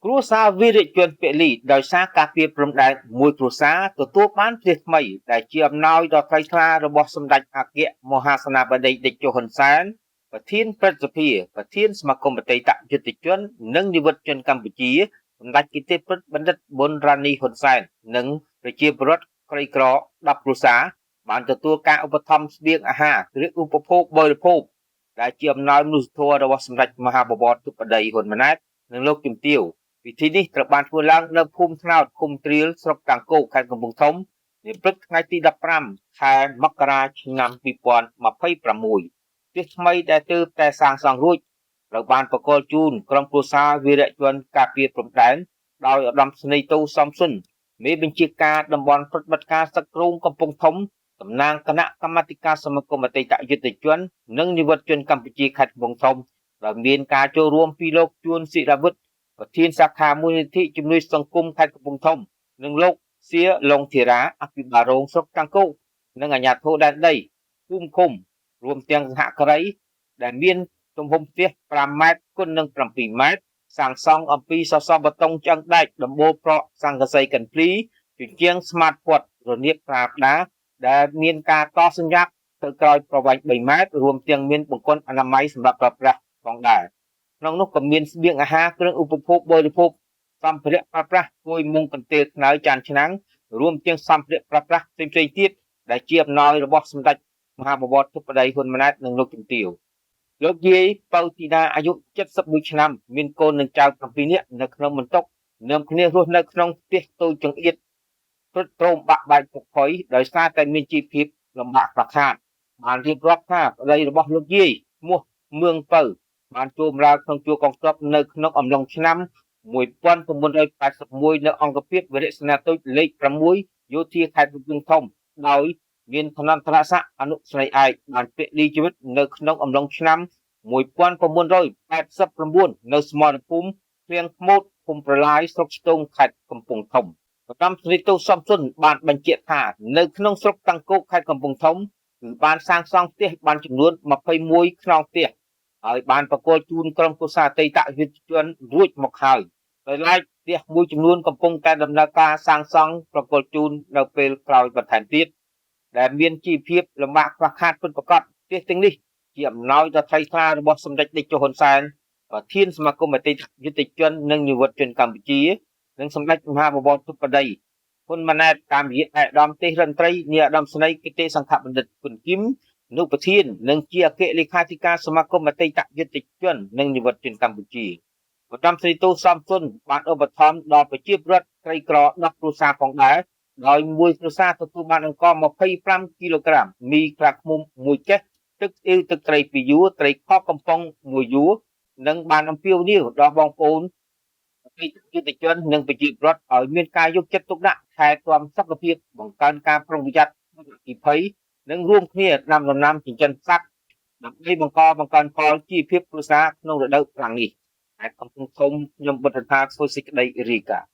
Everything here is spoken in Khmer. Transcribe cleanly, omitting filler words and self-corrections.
គ្រួសារវីរជនពលីដោយសារការពៀព្រំដែនមួយគ្រួសារទទួលបានផ្ទះថ្មីដែលជាអំណោយដ៏ថ្លៃថ្លារបស់សម្ដេចអគ្គមហាសេនាបតីតេជោហ៊ុនសែនប្រធានព្រឹទ្ធសភាប្រធានសមាគមអតីតយុទ្ធជននិងនិវត្តជនកម្ពុជាសម្ដេចគតិព្រិតបណ្ឌិតប៊ុនរ៉ានីហ៊ុនសែននិងប្រជាពលរដ្ឋក្រីក្រ10គ្រួសារបានទទួលការឧបត្ថម្ភស្បៀងអាហារឬឧបភោគបរិភោគដែលជាអំណោយមនុស្សធម៌របស់សម្ដេចមហាបវរធិបតីហ៊ុនម៉ាណែតនិងលោកជំទាវពិធីនេះត្រូវបានធ្វើឡើងនៅភូមិថ្នោតឃុំត្រៀលស្រុកតាំងគោកខេត្តកំពង់ធំនាព្រឹកថ្ងៃទី15ខែមករាឆ្នាំ2026ផ្ទះថ្មីដែលទើបតែសាងសង់រួចត្រូវបានប្រគល់ជូនក្រុមគ្រួសារវីរជនការពារព្រំដែនដោយឧត្តមស្នេហ៍តូសំសុនមេបញ្ជាការតំបន់ប្រតិបត្តិការសឹកគ្រោងកំពង់ធំតំណាងគណៈកម្មាធិការសមាគមអតីតយុទ្ធជននិងនិវត្តជនកម្ពុជាខេត្តកំពង់ធំដោយមានការចូលរួមពីលោកជួនសិរាវិទ្យប្រធានសាខាមូលនិធិជំនួយសង្គមខេត្តកំពង់ធំនិងលោកសៀឡុងធីរ៉ាអភិបាលរងស្រុកតាំងគោកនិងអាជ្ញាធរដែនដីភូមិឃុំរួមទាំងសហការីដែលមានទំហំផ្ទះ5ម៉ែត្រគុណនឹង7ម៉ែត្រសាងសង់អំពីសសរបតុងឆ្អឹងដែកដំបូលប្រក់សង្កសីកិនភ្លីជញ្ជាំងស្មាតផាត់រនាបប្រាដាដែលមានការតសញ្ញត្តិទៅក្រោយប្រវែង3ម៉ែត្ររួមទាំងមានបង្គន់អនាម័យសម្រាប់ប្រើប្រាស់ផងដែរក្នុងនោះក៏មានស្បៀងអាហារគ្រឿងឧបភោគបរិភោគសម្ភារៈប្រើប្រាស់គួយមុងកន្ទេលខ្នើយចានឆ្នាំងរួមទាំងសម្ភារៈប្រើប្រាស់ផ្សេងៗទៀតដែលជាអំណោយរបស់សម្ដេចមហាបវរធិបតីហ៊ុនម៉ាណែតនិងលោកជំទាវលោកយាយពៅធីតាអាយុ71ឆ្នាំមានកូននិងចៅ7នាក់នៅក្នុងបន្ទប់នាំគ្នារស់នៅក្នុងផ្ទះតូចចង្អៀតព្រឹត្តព្រមបាក់បែកពុកផុយដោយសារតែមានជីវភាពលំបាកខ្វះខាតបានរៀបរាប់ថាប្តីរបស់លោកយាយឈ្មោះមឿងពៅបានចូលបម្រើក្នុងជួរកងទ័ពនៅក្នុងអំឡុងឆ្នាំ1981នៅអង្គភាពវរៈសេនាទូតលេខ6យោធាខេត្តកំពង់ធំដោយមានឋានន្តរស័ក្តិអនុស្រីឯកបានពលីជីវិតនៅក្នុងអំឡុងឆ្នាំ1989នៅស្មរភូមិឃ្លៀងខ្មោតភូមិប្រឡាយស្រុកស្ទងខេត្តកំពង់ធំឧត្តមស្រីតូសំសុនបានបញ្ជាក់ថានៅក្នុងស្រុកតាំងគោកខេត្តកំពង់ធំគឺបានសាងសង់ផ្ទះបានចំនួន21ខ្នងផ្ទះហើយបានប្រគល់ជូនក្រុមគ្រួសារអតីតយុទ្ធជនរួចមកហើយដោយឡែកផ្ទះមួយចំនួនកំពុងតែដំណើរការសាងសង់ប្រគល់ជូននៅពេលក្រោយបន្ថែមទៀតដែលមានជីវភាពលំបាកខ្វះខាតពិតប្រាកដផ្ទះទាំងនេះជាអំណោយដ៏ថ្លៃថ្លារបស់សម្ដេចតេជោហ៊ុនសែនប្រធានសមាគមអតីតយុទ្ធជននិងនិវត្តជនកម្ពុជានិងសម្ដេចមហាបវរធិបតីហ៊ុនម៉ាណែតតាមរយៈឯកឧត្តមទេសរដ្ឋមន្ត្រីនាយឧត្តមស្នេហ៍គតិសង្ឃបណ្ឌិតគុណគឹមអនុប្រធាននិងជាអគ្គលេខាធិការសមាគមអតីតយុទ្ធជននិងនិវត្តជនកម្ពុជាឧត្តមស្រីតូសំសុនបានឧបត្ថម្ភដល់ប្រជាពលរដ្ឋក្រីក្រ10គ្រួសារផងដែរដោយមួយគ្រួសារទទួលបានអង្ករ25គីឡូក្រាមមីក្រាឃ្មុំ1ចេះទឹកអ៊ីវទឹកត្រី2យួរត្រីខកំប៉ុង1យួរនិងបានអំពាវនាវដល់បងប្អូនយុទ្ធជននិងប្រជាពលរដ្ឋឲ្យមានការយកចិត្តទុកដាក់ថែទាំសុខភាពបង្កើនការប្រុងប្រយ័ត្នពីភ័យនិងរួមគ្នាដាំដំណាំចិញ្ចឹមសត្វដើម្បីបង្កើនផលជីវភាពគ្រួសារក្នុងរដូវប្រាំងនេះហើយកំពុងធំខ្ញុំបុត្រថាធ្វើសេចក្តីរាយការណ៍